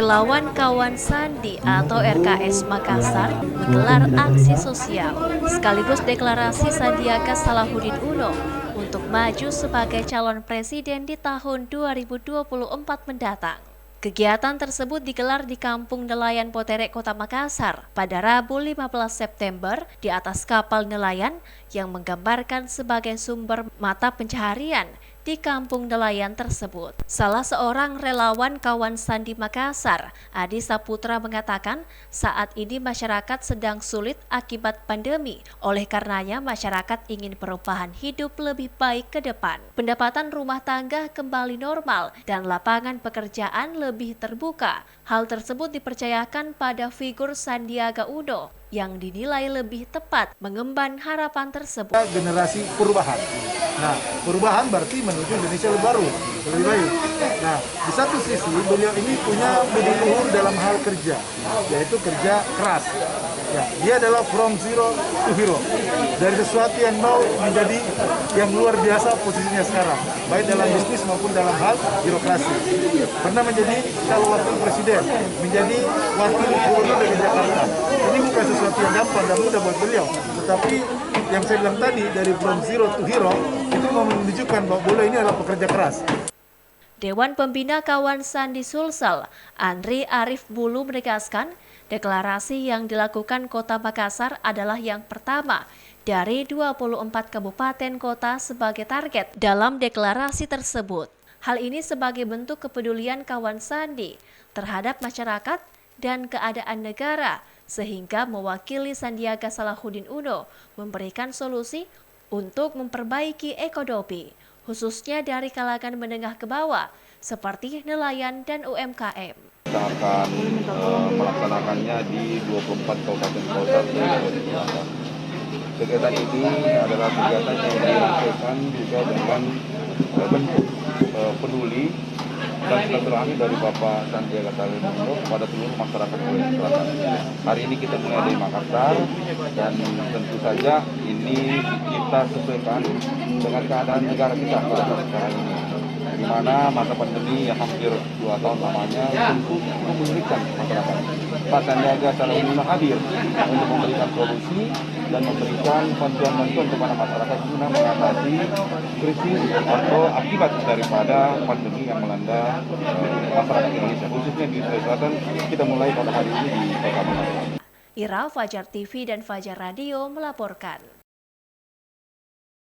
Relawan Kawan Sandi atau RKS Makassar menggelar aksi sosial sekaligus deklarasi Sandiaga Salahuddin Uno untuk maju sebagai calon presiden di tahun 2024 mendatang. Kegiatan tersebut digelar di Kampung Nelayan Poterek, Kota Makassar pada Rabu 15 September di atas kapal nelayan yang menggambarkan sebagai sumber mata pencaharian di kampung nelayan tersebut. Salah seorang relawan Kawan Sandi Makassar, Adi Saputra, mengatakan saat ini masyarakat sedang sulit akibat pandemi. Oleh karenanya masyarakat ingin perubahan hidup lebih baik ke depan. Pendapatan rumah tangga kembali normal dan lapangan pekerjaan lebih terbuka. Hal tersebut dipercayakan pada figur Sandiaga Uno yang dinilai lebih tepat mengemban harapan tersebut. Generasi perubahan. Nah, perubahan berarti menuju Indonesia lebih baru, lebih baik. Nah, di satu sisi beliau ini punya budi luhur dalam hal kerja, yaitu kerja keras. Ya, dia adalah from zero to hero. Dari sesuatu yang mau menjadi yang luar biasa posisinya sekarang, baik dalam bisnis maupun dalam hal birokrasi. Pernah menjadi calon wakil presiden, menjadi wakil gubernur dari Jakarta. Ini bukan sesuatu yang gampang dan mudah buat beliau, tetapi yang saya bilang tadi dari from zero to hero itu mau menunjukkan bahwa beliau ini adalah pekerja keras. Dewan Pembina Kawan Sandi Sulsel, Andri Arif Bulu, menegaskan deklarasi yang dilakukan Kota Makassar adalah yang pertama dari 24 kabupaten kota sebagai target dalam deklarasi tersebut. Hal ini sebagai bentuk kepedulian Kawan Sandi terhadap masyarakat dan keadaan negara, sehingga mewakili Sandiaga Salahuddin Uno memberikan solusi untuk memperbaiki ekonomi, khususnya dari kalangan menengah ke bawah, seperti nelayan dan UMKM. Kita akan melaksanakannya di 24 kabupaten kota di Sulawesi Selatan. Kegiatan ini adalah kegiatan yang dirangkaikan juga dengan bentuk peduli dan silaturahmi dari Bapak Sandiaga Salahuddin Uno kepada seluruh masyarakat Sulawesi Selatan. Hari ini kita mulai dari Makassar dan tentu saja ini kita sesuaikan dengan keadaan negara kita pada saat sekarang ini, di mana masa pandemi yang hampir 2 tahun lamanya tentu menyulitkan masyarakat. Pak Sandiaga Salahuddin Uno hadir untuk memberikan solusi dan memberikan bantuan-bantuan kepada masyarakat guna mengatasi krisis atau akibat daripada pandemi yang melanda masyarakat Indonesia, khususnya di Sulawesi Selatan. Kita mulai pada hari ini di Kota Makassar. Ira, Fajar TV dan Fajar Radio melaporkan.